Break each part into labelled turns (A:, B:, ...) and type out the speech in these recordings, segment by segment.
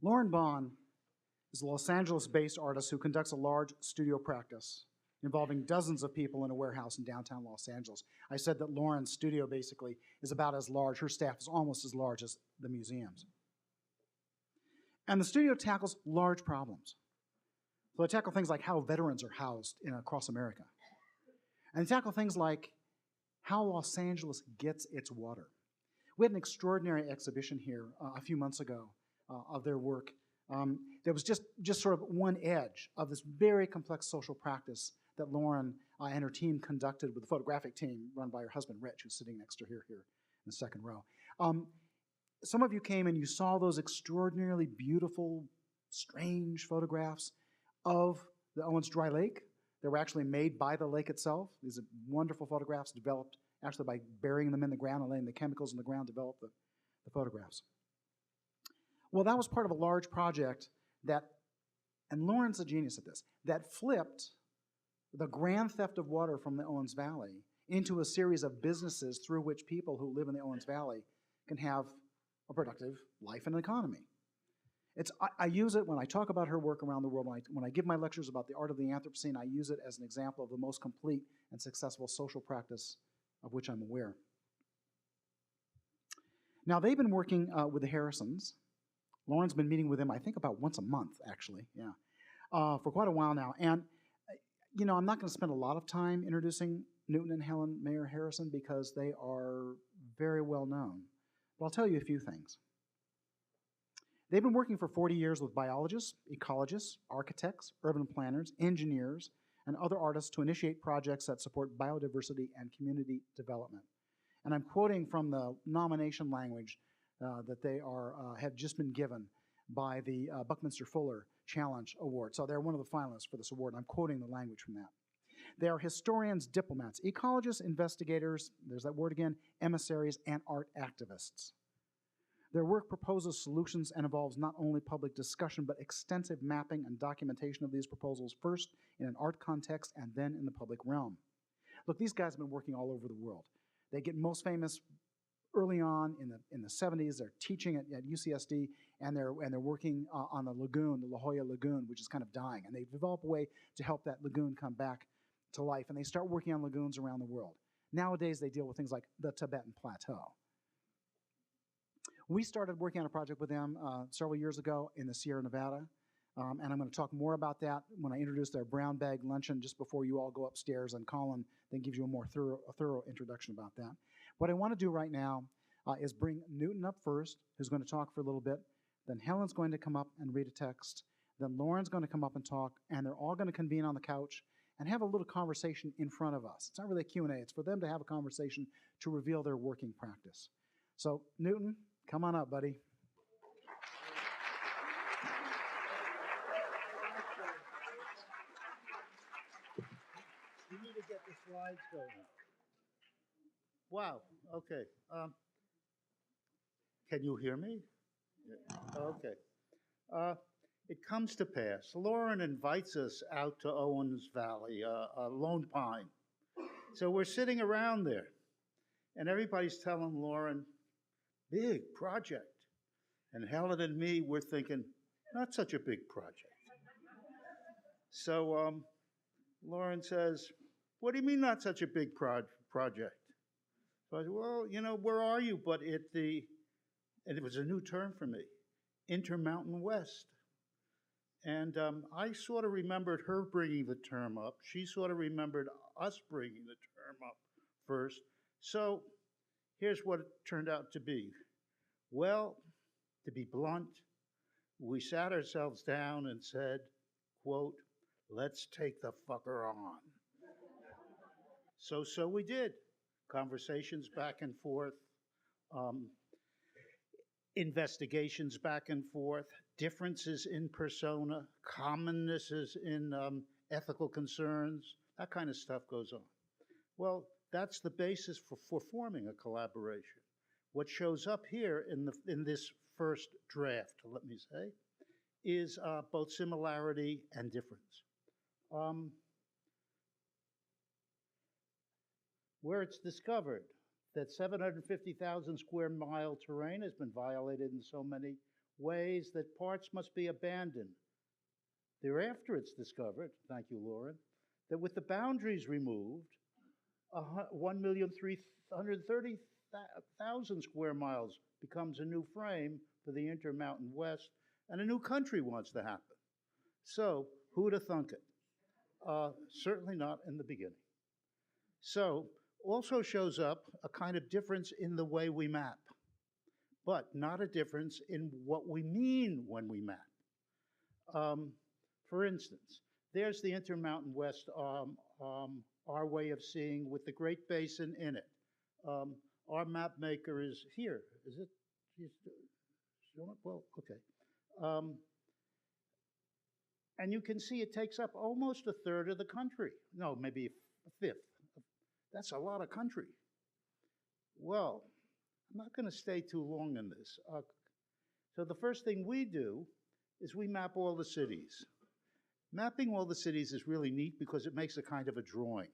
A: Lauren Bond is a Los Angeles-based artist who conducts a large studio practice involving dozens of people in a warehouse in downtown Los Angeles. I said that Lauren's studio basically is about as large, her staff is almost as large as the museums. And the studio tackles large problems. So they tackle things like how veterans are housed across America. And they tackle things like how Los Angeles gets its water. We had an extraordinary exhibition here a few months ago of their work. There was just sort of one edge of this very complex social practice that Lauren and her team conducted with the photographic team run by her husband, Rich, who's sitting next to her here in the second row. Some of you came and you saw those extraordinarily beautiful, strange photographs of the Owens Dry Lake. They were actually made by the lake itself. These are wonderful photographs developed actually by burying them in the ground and letting the chemicals in the ground develop the photographs. Well, that was part of a large project that, and Lauren's a genius at this, that flipped the grand theft of water from the Owens Valley into a series of businesses through which people who live in the Owens Valley can have a productive life and economy. I use it when I talk about her work around the world. When I give my lectures about the art of the Anthropocene, I use it as an example of the most complete and successful social practice of which I'm aware. Now, they've been working with the Harrisons. Lauren's been meeting with them, I think, about once a month, actually, for quite a while now. And, I'm not going to spend a lot of time introducing Newton and Helen Majeure Harrison because they are very well known. But I'll tell you a few things. They've been working for 40 years with biologists, ecologists, architects, urban planners, engineers, and other artists to initiate projects that support biodiversity and community development. And I'm quoting from the nomination language that they have just been given by the Buckminster Fuller Challenge Award. So they're one of the finalists for this award, and I'm quoting the language from that. They are historians, diplomats, ecologists, investigators, there's that word again, emissaries, and art activists. Their work proposes solutions and involves not only public discussion, but extensive mapping and documentation of these proposals, first in an art context and then in the public realm. Look, these guys have been working all over the world. They get most famous early on in the 70s. They're teaching at UCSD, and they're working on the lagoon, the La Jolla Lagoon, which is kind of dying. And they develop a way to help that lagoon come back to life, and they start working on lagoons around the world. Nowadays, they deal with things like the Tibetan Plateau. We started working on a project with them several years ago in the Sierra Nevada, and I'm going to talk more about that when I introduce their brown bag luncheon just before you all go upstairs, and Colin then gives you a more thorough introduction about that. What I want to do right now is bring Newton up first, who's going to talk for a little bit. Then Helen's going to come up and read a text. Then Lauren's going to come up and talk, and they're all going to convene on the couch and have a little conversation in front of us. It's not really a Q&A. It's for them to have a conversation to reveal their working practice. So, Newton, come on up, buddy.
B: You need to get the slides going. Wow, okay. Can you hear me? Yeah. Okay. It comes to pass. Lauren invites us out to Owens Valley, Lone Pine. So we're sitting around there, and everybody's telling Lauren, big project. And Helen and me, we're thinking, not such a big project. So Lauren says, what do you mean not such a big project? So I said, well, where are you? But and it was a new term for me, Intermountain West. And I sort of remembered her bringing the term up. She sort of remembered us bringing the term up first. So here's what it turned out to be. Well, to be blunt, we sat ourselves down and said, quote, let's take the fucker on. So we did. Conversations back and forth, investigations back and forth, differences in persona, commonnesses in ethical concerns, that kind of stuff goes on. Well, that's the basis for forming a collaboration. What shows up here in this first draft, let me say, is both similarity and difference. Where it's discovered that 750,000 square mile terrain has been violated in so many ways that parts must be abandoned. Thereafter, it's discovered, thank you, Lauren, that with the boundaries removed, 1,330,000 square miles becomes a new frame for the Intermountain West, and a new country wants to happen. So, who would have thunk it? Certainly not in the beginning. So, also shows up a kind of difference in the way we map, but not a difference in what we mean when we map. For instance, there's the Intermountain West, our way of seeing with the Great Basin in it. Our map maker is here. Is it? Well, okay. And you can see it takes up almost a third of the country. No, maybe a fifth. That's a lot of country. Well, I'm not going to stay too long in this. So the first thing we do is we map all the cities. Mapping all the cities is really neat because it makes a kind of a drawing.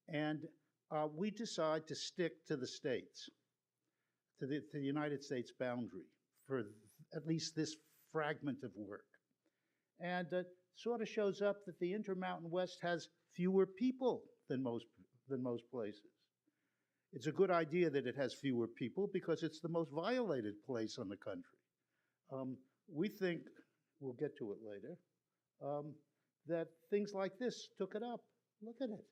B: And we decide to stick to the states, to the United States boundary for at least this fragment of work. And it sort of shows up that the Intermountain West has fewer people than most places. It's a good idea that it has fewer people because it's the most violated place on the country. We think, we'll get to it later, that things like this took it up. Look at it.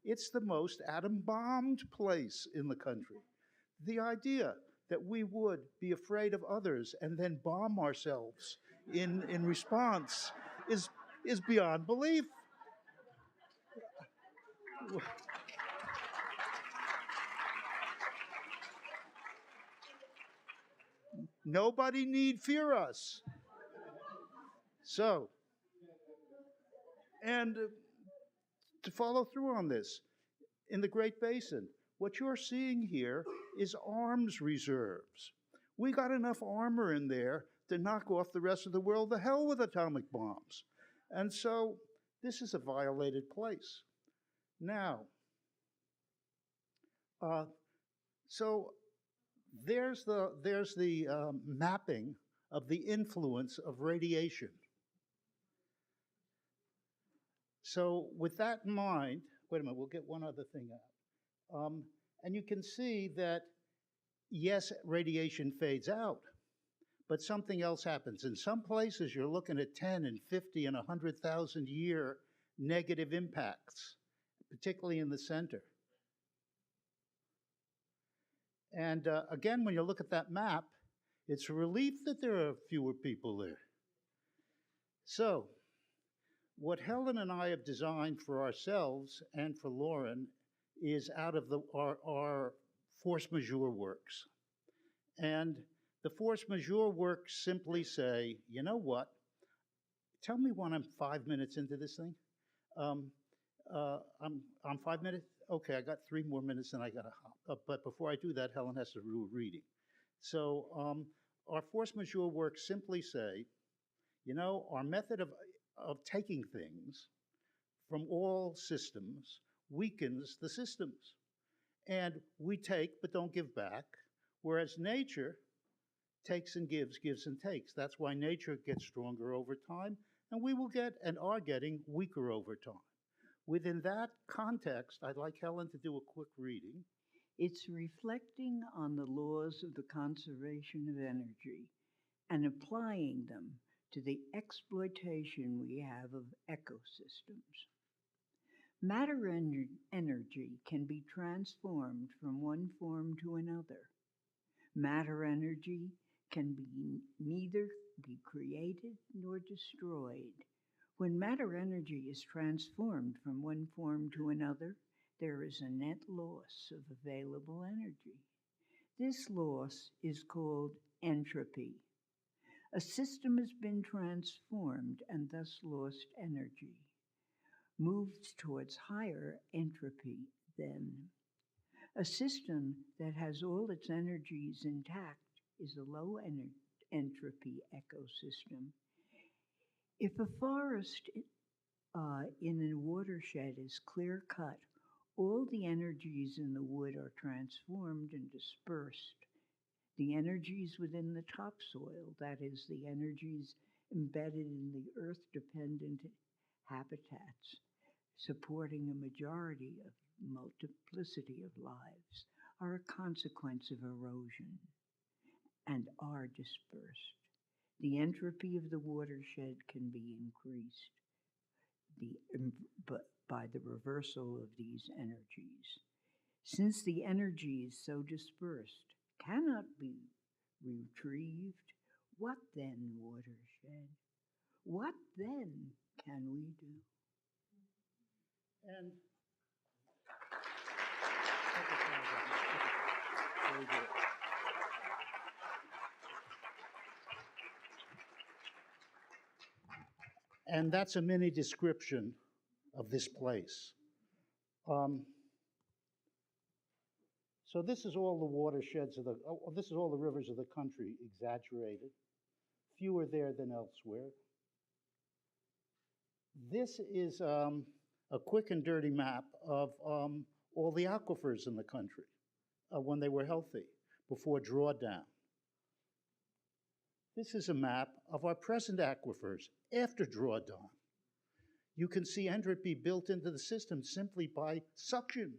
B: It's the most atom-bombed place in the country. The idea that we would be afraid of others and then bomb ourselves in response is beyond belief. Nobody need fear us. So, and to follow through on this, in the Great Basin, what you're seeing here is arms reserves. We got enough armor in there to knock off the rest of the world. The hell with atomic bombs. And so this is a violated place. Now, so there's the mapping of the influence of radiation. So with that in mind, wait a minute, we'll get one other thing out. And you can see that, yes, radiation fades out, but something else happens. In some places, you're looking at 10 and 50 and 100,000 year negative impacts, particularly in the center. And again, when you look at that map, it's a relief that there are fewer people there. So, what Helen and I have designed for ourselves and for Lauren is out of our force majeure works. And the force majeure works simply say, you know what? Tell me when I'm 5 minutes into this thing. I'm 5 minutes? Okay, I got 3 more minutes and I got to hop. But before I do that, Helen has to do a reading. So our force majeure works simply say, you know, our method of taking things from all systems weakens the systems. And we take but don't give back, whereas nature takes and gives and takes. That's why nature gets stronger over time, and we will get and are getting weaker over time. Within that context, I'd like Helen to do a quick reading.
C: It's reflecting on the laws of the conservation of energy and applying them to the exploitation we have of ecosystems. Matter energy can be transformed from one form to another. Matter energy can neither be created nor destroyed. When matter energy is transformed from one form to another, there is a net loss of available energy. This loss is called entropy. A system has been transformed and thus lost energy, moves towards higher entropy then. A system that has all its energies intact is a low entropy ecosystem. If a forest in a watershed is clear cut, all the energies in the wood are transformed and dispersed. The energies within the topsoil, that is, the energies embedded in the earth-dependent habitats, supporting a majority of multiplicity of lives, are a consequence of erosion and are dispersed. The entropy of the watershed can be increased by the reversal of these energies. Since the energies so dispersed cannot be retrieved, what then, watershed? What then can we do?
B: And very good. And that's a mini description of this place. So this is all the watersheds of this is all the rivers of the country, exaggerated. Fewer there than elsewhere. This is a quick and dirty map of all the aquifers in the country when they were healthy, before drawdown. This is a map of our present aquifers after drawdown. You can see entropy built into the system simply by suction.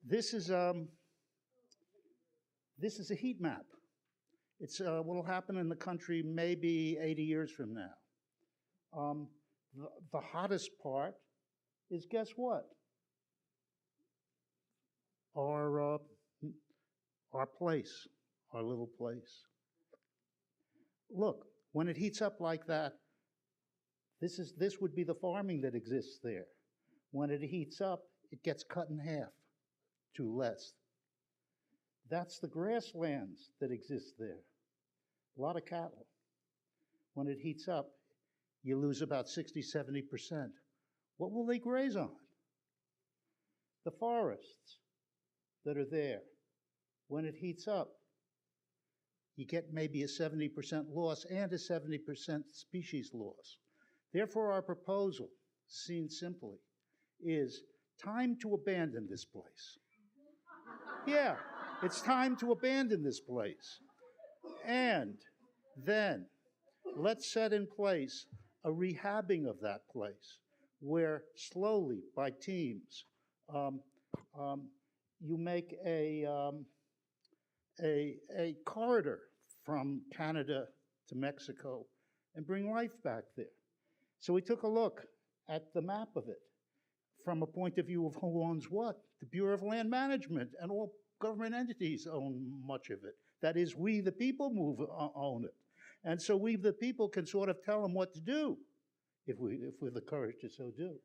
B: This is a heat map. It's what will happen in the country maybe 80 years from now. The hottest part is, guess what? Our place, our little place. Look, when it heats up like that, this would be the farming that exists there. When it heats up, it gets cut in half to less. That's the grasslands that exist there. A lot of cattle. When it heats up, you lose about 60–70%. What will they graze on? The forests that are there. When it heats up, you get maybe a 70% loss and a 70% species loss. Therefore, our proposal, seen simply, is time to abandon this place. Yeah, it's time to abandon this place. And then let's set in place a rehabbing of that place where slowly, by teams, you make a corridor from Canada to Mexico and bring life back there. So we took a look at the map of it from a point of view of who owns what. The Bureau of Land Management and all government entities own much of it. That is, we the people own it. And so we the people can sort of tell them what to do if we're the courage to so do.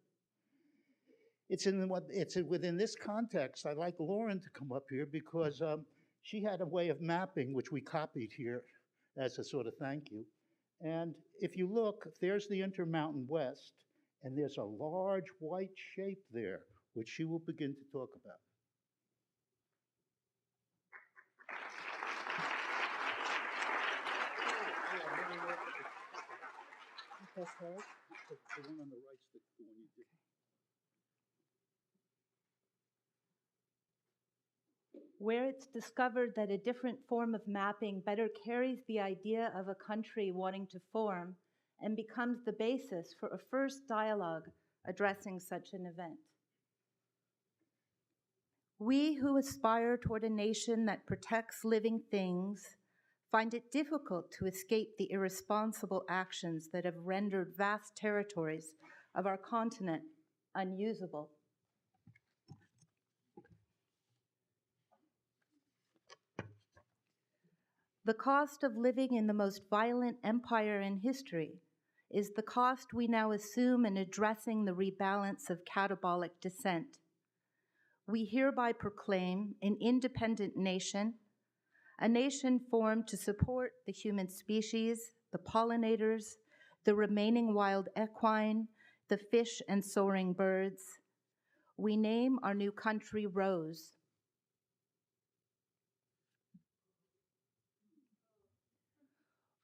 B: It's within this context. I'd like Lauren to come up here because she had a way of mapping, which we copied here as a sort of thank you. And if you look, there's the Intermountain West, and there's a large white shape there, which she will begin to talk about. The one on the right's the one you did.
D: Where it's discovered that a different form of mapping better carries the idea of a country wanting to form and becomes the basis for a first dialogue addressing such an event. We who aspire toward a nation that protects living things find it difficult to escape the irresponsible actions that have rendered vast territories of our continent unusable. The cost of living in the most violent empire in history is the cost we now assume in addressing the rebalance of catabolic descent. We hereby proclaim an independent nation, a nation formed to support the human species, the pollinators, the remaining wild equine, the fish and soaring birds. We name our new country Rose.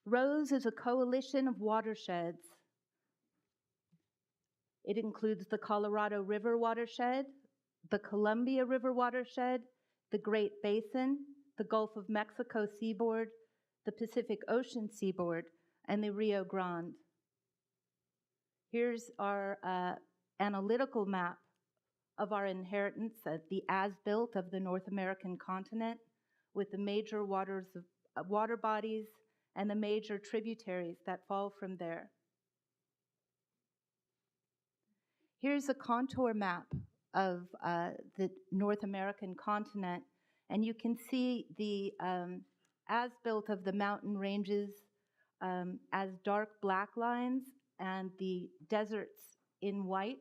D: Rose is a coalition of watersheds. It includes the Colorado River watershed, the Columbia River watershed, the Great Basin, the Gulf of Mexico seaboard, the Pacific Ocean seaboard, and the Rio Grande. Here's our analytical map of our inheritance, the as-built of the North American continent, with the major water bodies and the major tributaries that fall from there. Here's a contour map of the North American continent, and you can see the as-built of the mountain ranges as dark black lines and the deserts in white.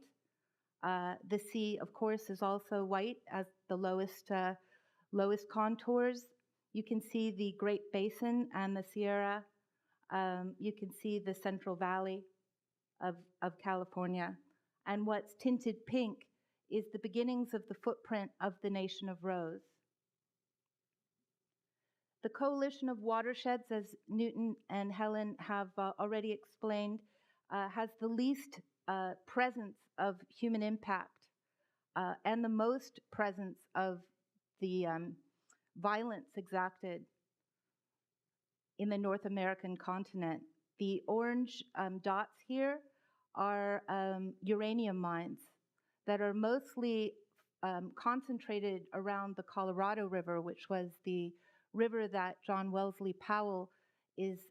D: The sea, of course, is also white as the lowest contours. You can see the Great Basin and the Sierra. You can see the Central Valley of California. And what's tinted pink is the beginnings of the footprint of the nation of Rose. The coalition of watersheds, as Newton and Helen have already explained, has the least presence of human impact and the most presence of the violence exacted in the North American continent. The orange dots here are uranium mines that are mostly concentrated around the Colorado River, which was the river that John Wellesley Powell is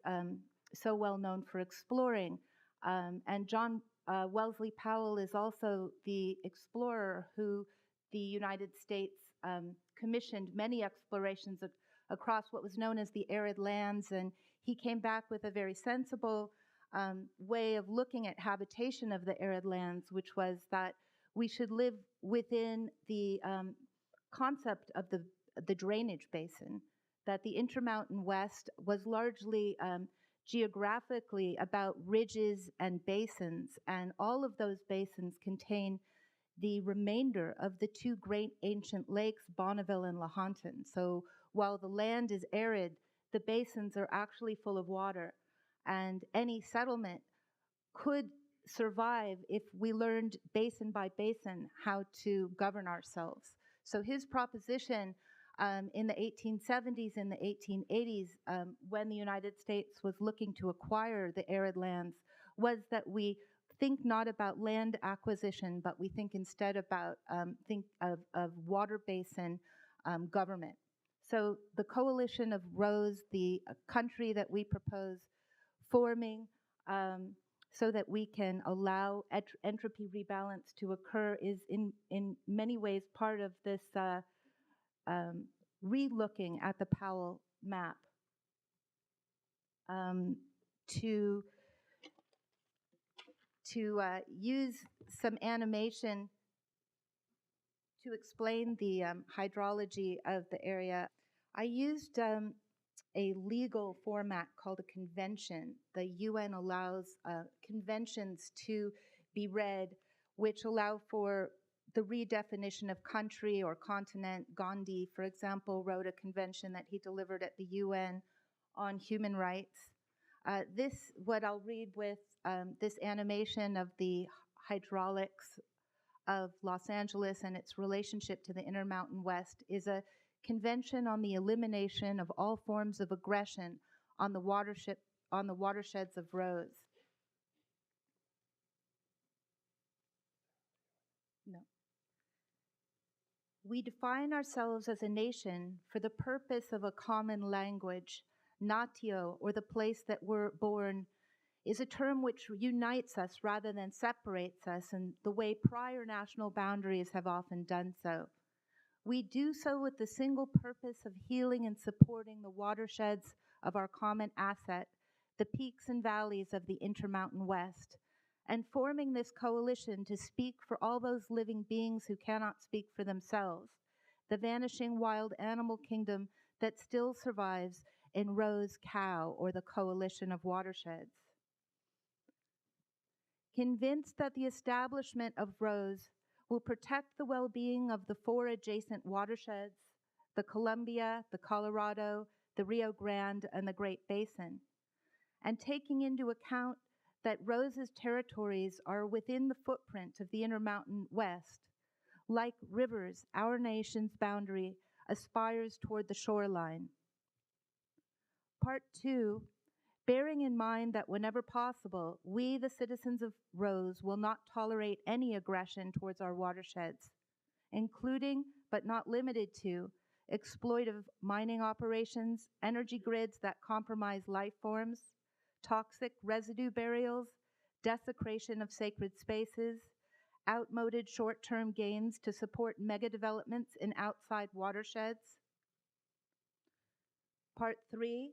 D: so well known for exploring. And John Wellesley Powell is also the explorer who the United States commissioned many explorations across what was known as the arid lands, and he came back with a very sensible way of looking at habitation of the arid lands, which was that we should live within the concept of the drainage basin, that the Intermountain West was largely geographically about ridges and basins, and all of those basins contain the remainder of the two great ancient lakes, Bonneville and Lahontan. So while the land is arid, the basins are actually full of water, and any settlement could survive if we learned basin by basin how to govern ourselves. So his proposition in the 1870s and the 1880s, when the United States was looking to acquire the arid lands, was that we think not about land acquisition, but we think instead about think of water basin government. So the coalition of Rose, the country that we propose forming so that we can allow entropy rebalance to occur, is in many ways part of this re-looking at the Powell map to use some animation to explain the hydrology of the area. I used a legal format called a convention. The UN allows conventions to be read, which allow for the redefinition of country or continent. Gandhi, for example, wrote a convention that he delivered at the UN on human rights. What I'll read with this animation of the hydraulics of Los Angeles and its relationship to the Intermountain West is a convention on the elimination of all forms of aggression on the watersheds of Rose. No. We define ourselves as a nation for the purpose of a common language. Natio, or the place that we're born, is a term which unites us rather than separates us in the way prior national boundaries have often done so. We do so with the single purpose of healing and supporting the watersheds of our common asset, the peaks and valleys of the Intermountain West, and forming this coalition to speak for all those living beings who cannot speak for themselves, the vanishing wild animal kingdom that still survives in Rose Cow, or the coalition of watersheds. Convinced that the establishment of Rose will protect the well-being of the four adjacent watersheds, the Columbia, the Colorado, the Rio Grande, and the Great Basin, and taking into account that Rose's territories are within the footprint of the Intermountain West, Like rivers, our nation's boundary aspires toward the shoreline. Part 2, bearing in mind that whenever possible, we, the citizens of Rose, will not tolerate any aggression towards our watersheds, including, but not limited to, exploitive mining operations, energy grids that compromise life forms, toxic residue burials, desecration of sacred spaces, outmoded short-term gains to support mega-developments in outside watersheds. Part 3,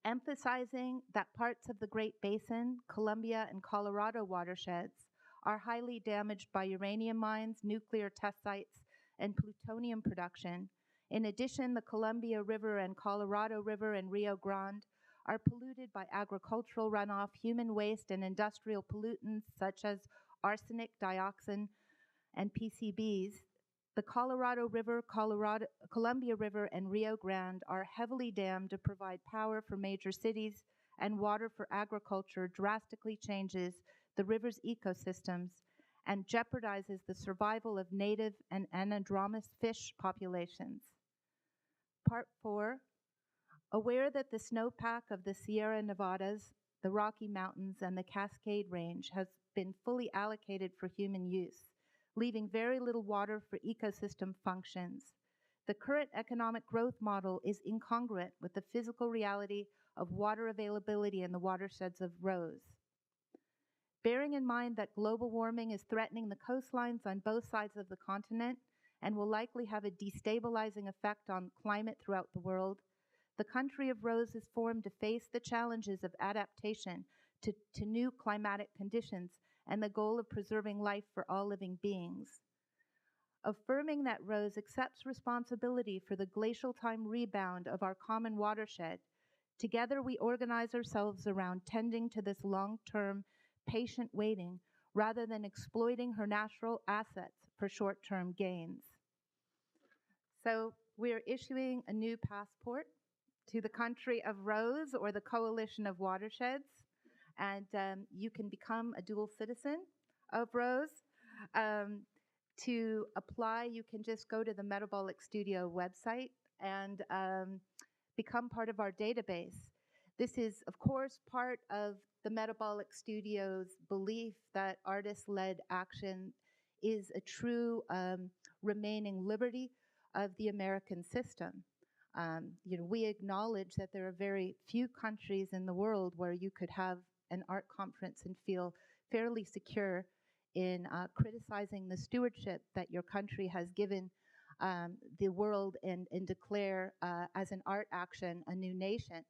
D: emphasizing that parts of the Great Basin, Columbia and Colorado watersheds are highly damaged by uranium mines, nuclear test sites, and plutonium production. In addition, the Columbia River and Colorado River and Rio Grande are polluted by agricultural runoff, human waste, and industrial pollutants such as arsenic, dioxin, and PCBs. The Colorado River, Columbia River, and Rio Grande are heavily dammed to provide power for major cities, and water for agriculture drastically changes the river's ecosystems and jeopardizes the survival of native and anadromous fish populations. Part 4, aware that the snowpack of the Sierra Nevadas, the Rocky Mountains, and the Cascade Range has been fully allocated for human use, leaving very little water for ecosystem functions. The current economic growth model is incongruent with the physical reality of water availability in the watersheds of Rose. Bearing in mind that global warming is threatening the coastlines on both sides of the continent and will likely have a destabilizing effect on climate throughout the world, the country of Rose is formed to face the challenges of adaptation to new climatic conditions and the goal of preserving life for all living beings. Affirming that Rose accepts responsibility for the glacial time rebound of our common watershed, together we organize ourselves around tending to this long-term patient waiting rather than exploiting her natural assets for short-term gains. So we're issuing a new passport to the country of Rose, or the Coalition of Watersheds, and you can become a dual citizen of Rose. To apply, you can just go to the Metabolic Studio website and become part of our database. This is, of course, part of the Metabolic Studio's belief that artist-led action is a true remaining liberty of the American system. We acknowledge that there are very few countries in the world where you could have an art conference and feel fairly secure in criticizing the stewardship that your country has given the world and declare as an art action a new nation.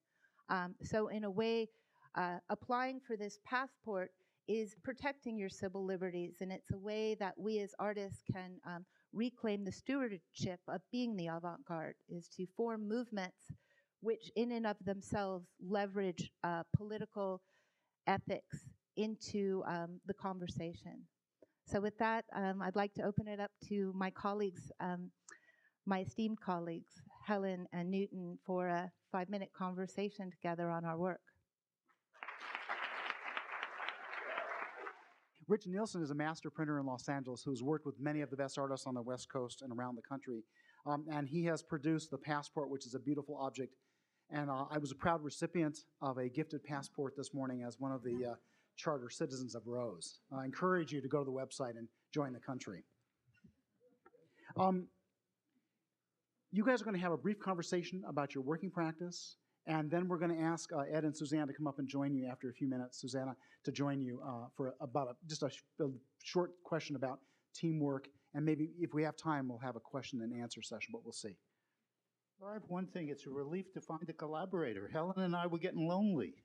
D: So in a way, applying for this passport is protecting your civil liberties, and it's a way that we as artists can reclaim the stewardship of being the avant-garde, is to form movements which in and of themselves leverage political ethics into the conversation. So with that, I'd like to open it up to my colleagues, my esteemed colleagues, Helen and Newton, for a 5-minute conversation together on our work.
A: Rich Nielsen is a master printer in Los Angeles who's worked with many of the best artists on the West Coast and around the country. And he has produced the passport, which is a beautiful object. And I was a proud recipient of a gifted passport this morning as one of the charter citizens of Rose. I encourage you to go to the website and join the country. You guys are going to have a brief conversation about your working practice, and then we're going to ask Ed and Susanna to come up and join you after a few minutes. Susanna, to join you for just a short question about teamwork, and maybe if we have time, we'll have a question and answer session, but we'll see.
B: Well, I have one thing. It's a relief to find a collaborator. Helen and I were getting lonely.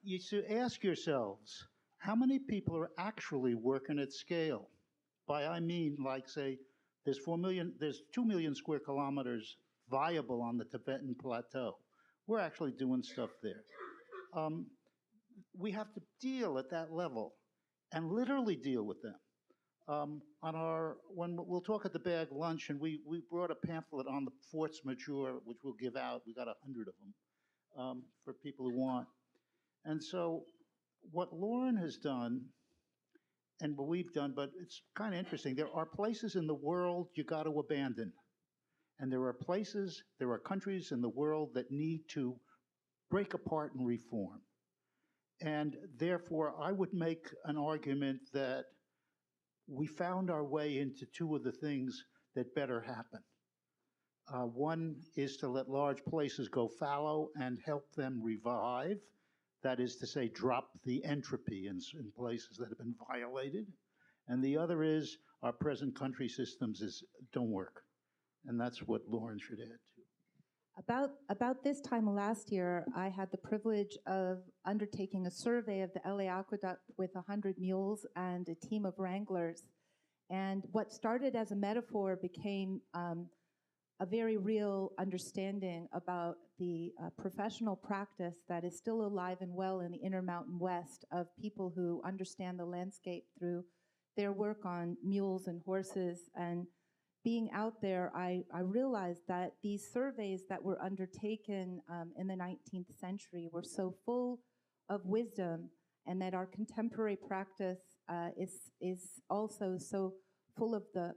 B: You should ask yourselves, how many people are actually working at scale? By I mean, like, say, there's 2 million square kilometers viable on the Tibetan Plateau. We're actually doing stuff there. We have to deal at that level and literally deal with them. When we'll talk at the bag lunch, and we brought a pamphlet on the forts Majeure, which we'll give out. We got 100 of them for people who want. And so what Lauren has done, and what we've done, but it's kind of interesting. There are places in the world you got to abandon. And there are countries in the world that need to break apart and reform. And therefore, I would make an argument that we found our way into two of the things that better happen. One is to let large places go fallow and help them revive. That is to say, drop the entropy in places that have been violated. And the other is our present country systems don't work. And that's what Lauren should add to.
D: About this time last year, I had the privilege of undertaking a survey of the LA Aqueduct with 100 mules and a team of wranglers. And what started as a metaphor became a very real understanding about the professional practice that is still alive and well in the Intermountain West of people who understand the landscape through their work on mules and horses. And being out there, I realized that these surveys that were undertaken in the 19th century were so full of wisdom, and that our contemporary practice is also so full of the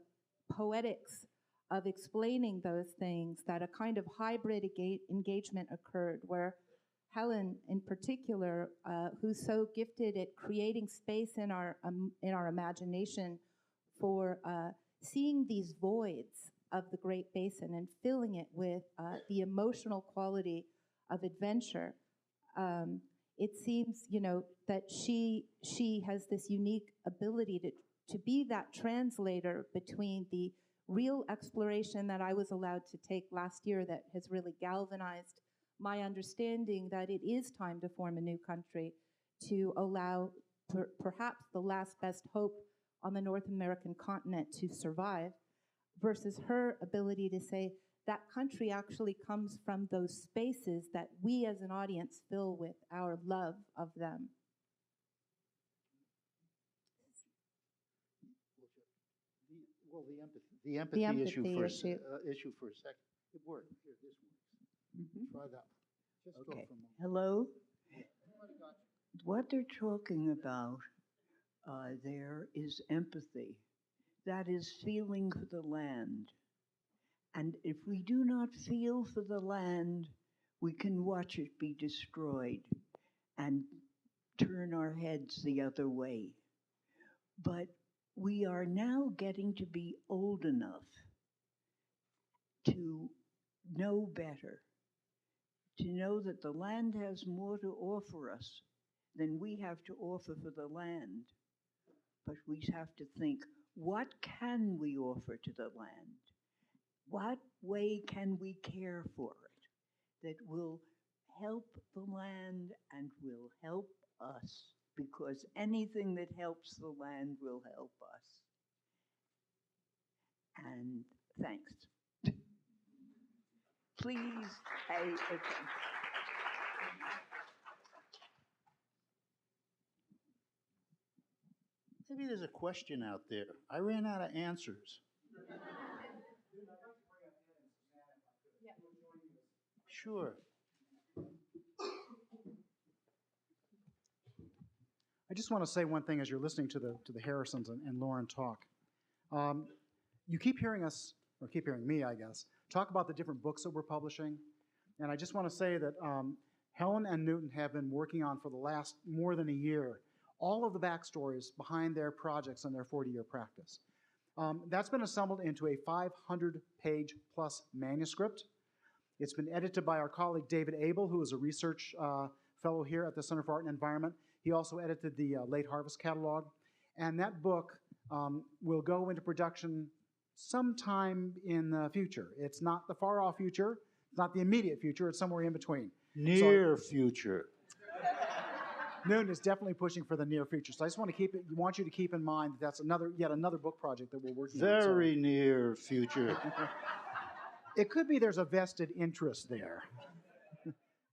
D: poetics of explaining those things, that a kind of hybrid engagement occurred where Helen, in particular, who's so gifted at creating space in our imagination for seeing these voids of the Great Basin and filling it with the emotional quality of adventure. It seems, that she has this unique ability to be that translator between the real exploration that I was allowed to take last year that has really galvanized my understanding that it is time to form a new country to allow perhaps the last best hope on the North American continent to survive, versus her ability to say that country actually comes from those spaces that we as an audience fill with our love of them.
B: Well, the empathy issue for a second. It worked. Here, this one. Try that. Just
C: Okay.
B: go for a moment.
C: Hello? What they're talking about there is empathy. That is feeling for the land. And if we do not feel for the land, we can watch it be destroyed and turn our heads the other way. But we are now getting to be old enough to know better, to know that the land has more to offer us than we have to offer for the land. But we have to think, what can we offer to the land? What way can we care for it that will help the land and will help us? Because anything that helps the land will help us. And thanks. Please pay attention.
B: Maybe there's a question out there. I ran out of answers. Sure.
A: I just want to say one thing as you're listening to the Harrisons and Lauren talk. You keep hearing us, or keep hearing me, I guess, talk about the different books that we're publishing. And I just want to say that Helen and Newton have been working on for the last more than a year all of the backstories behind their projects and their 40-year practice. That's been assembled into a 500-page plus manuscript. It's been edited by our colleague David Abel, who is a research fellow here at the Center for Art and Environment. He also edited the Late Harvest Catalog. And that book will go into production sometime in the future. It's not the far-off future. It's not the immediate future. It's somewhere in between.
B: Near future.
A: Newton is definitely pushing for the near future. So I just want you to keep in mind that that's yet another book project that we're working on.
B: Very near future.
A: It could be there's a vested interest there.